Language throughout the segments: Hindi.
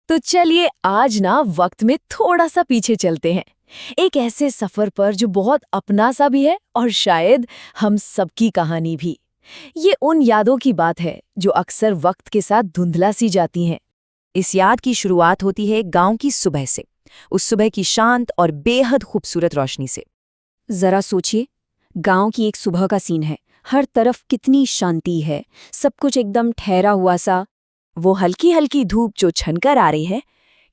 तो चलिए आज ना वक्त में थोड़ा सा पीछे चलते हैं, एक ऐसे सफर पर जो बहुत अपना सा भी है और शायद हम सबकी कहानी भी। ये उन यादों की बात है जो अक्सर वक्त के साथ धुंधला सी जाती हैं। इस याद की शुरुआत होती है गांव की सुबह से, उस सुबह की शांत और बेहद खूबसूरत रोशनी से। जरा सोचिए, गांव की एक सुबह का सीन है। हर तरफ कितनी शांति है, सब कुछ एकदम ठहरा हुआ सा। वो हल्की हल्की धूप जो छनकर आ रही है,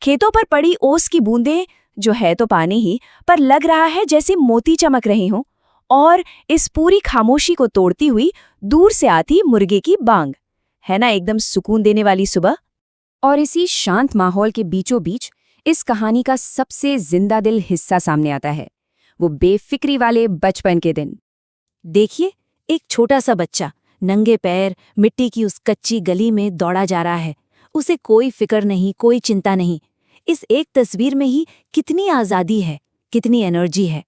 खेतों पर पड़ी ओस की बूंदें जो है तो पानी ही, पर लग रहा है जैसे मोती चमक रहे हों। और इस पूरी खामोशी को तोड़ती हुई दूर से आती मुर्गे की बांग। है ना एकदम सुकून देने वाली सुबह। और इसी शांत माहौल के बीचों बीच इस कहानी का सबसे जिंदा दिल हिस्सा सामने आता है, वो बेफिक्री वाले बचपन के दिन। देखिए, एक छोटा सा बच्चा नंगे पैर मिट्टी की उस कच्ची गली में दौड़ा जा रहा है। उसे कोई फिक्र नहीं, कोई चिंता नहीं। इस एक तस्वीर में ही कितनी आज़ादी है, कितनी एनर्जी है।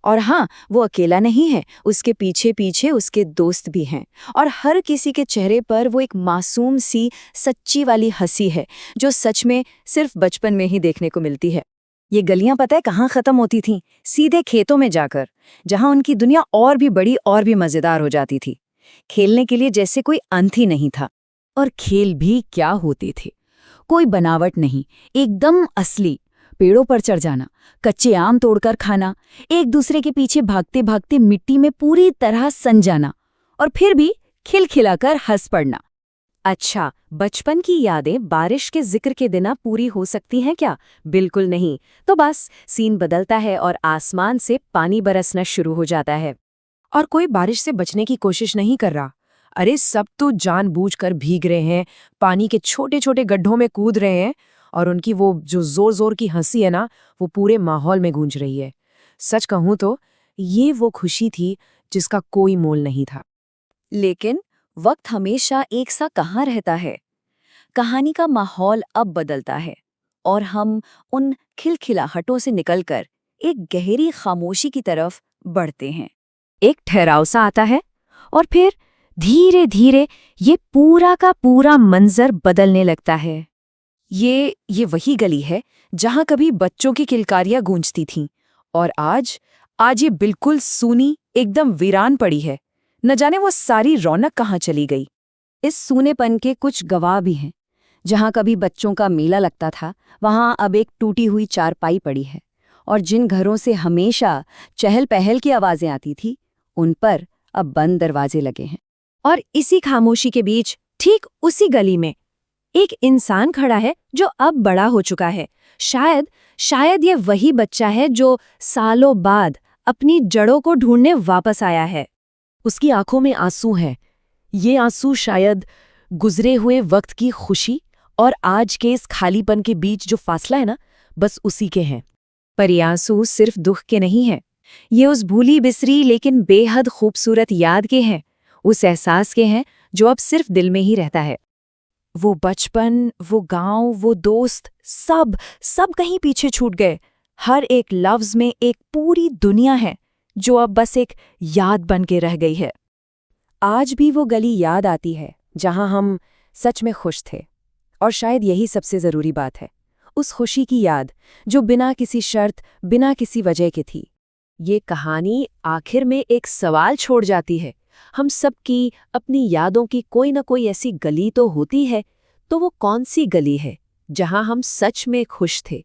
और हाँ, वो अकेला नहीं है, उसके पीछे पीछे उसके दोस्त भी हैं। और हर किसी के चेहरे पर वो एक मासूम सी सच्ची वाली हंसी है, जो सच में सिर्फ बचपन में ही देखने को मिलती है। ये गलियां पता है कहाँ खत्म होती थीं? सीधे खेतों में जाकर, जहां उनकी दुनिया और भी बड़ी और भी मजेदार हो जाती थी। खेलने के लिए जैसे कोई अंत ही नहीं था। और खेल भी क्या होते थे, कोई बनावट नहीं, एकदम असली। पेड़ों पर चढ़ जाना, कच्चे आम तोड़कर खाना, एक दूसरे के पीछे भागते भागते मिट्टी में पूरी तरह सन जाना, और फिर भी खिलखिलाकर हंस पड़ना। अच्छा, बचपन की यादें बारिश के जिक्र के बिना पूरी हो सकती हैं क्या? बिल्कुल नहीं। तो बस सीन बदलता है और आसमान से पानी बरसना शुरू हो जाता है। और कोई बारिश से बचने की कोशिश नहीं कर रहा। अरे सब तो जानबूझकर भीग रहे हैं, पानी के छोटे छोटे गड्ढों में कूद रहे हैं, और उनकी वो जो जोर जोर की हंसी है ना, वो पूरे माहौल में गूंज रही है। सच कहूं तो ये वो खुशी थी जिसका कोई मोल नहीं था। लेकिन वक्त हमेशा एक सा कहाँ रहता है। कहानी का माहौल अब बदलता है और हम उन खिलखिलाहटों से निकलकर एक गहरी खामोशी की तरफ बढ़ते हैं। एक ठहराव सा आता है और फिर धीरे धीरे ये पूरा का पूरा मंजर बदलने लगता है। ये वही गली है जहां कभी बच्चों की किलकारियां गूंजती थीं, और आज ये बिल्कुल सूनी, एकदम वीरान पड़ी है। न जाने वो सारी रौनक कहाँ चली गई। इस सूनेपन के कुछ गवाह भी हैं। जहां कभी बच्चों का मेला लगता था, वहां अब एक टूटी हुई चारपाई पड़ी है। और जिन घरों से हमेशा चहल पहल की आवाजें आती थी, उन पर अब बंद दरवाजे लगे हैं। और इसी खामोशी के बीच, ठीक उसी गली में, एक इंसान खड़ा है जो अब बड़ा हो चुका है। शायद ये वही बच्चा है जो सालों बाद अपनी जड़ों को ढूंढने वापस आया है। उसकी आंखों में आंसू हैं। ये आंसू शायद गुजरे हुए वक्त की खुशी और आज के इस खालीपन के बीच जो फासला है ना, बस उसी के हैं। पर ये आंसू सिर्फ दुख के नहीं हैं। ये उस भूली बिसरी लेकिन बेहद खूबसूरत याद के हैं, उस एहसास के हैं जो अब सिर्फ दिल में ही रहता है। वो बचपन, वो गांव, वो दोस्त, सब कहीं पीछे छूट गए। हर एक लफ्ज में एक पूरी दुनिया है जो अब बस एक याद बन के रह गई है। आज भी वो गली याद आती है जहां हम सच में खुश थे। और शायद यही सबसे ज़रूरी बात है, उस खुशी की याद जो बिना किसी शर्त, बिना किसी वजह के थी। ये कहानी आखिर में एक सवाल छोड़ जाती है। हम सबकी अपनी यादों की कोई न कोई ऐसी गली तो होती है, तो वो कौन सी गली है जहां हम सच में खुश थे?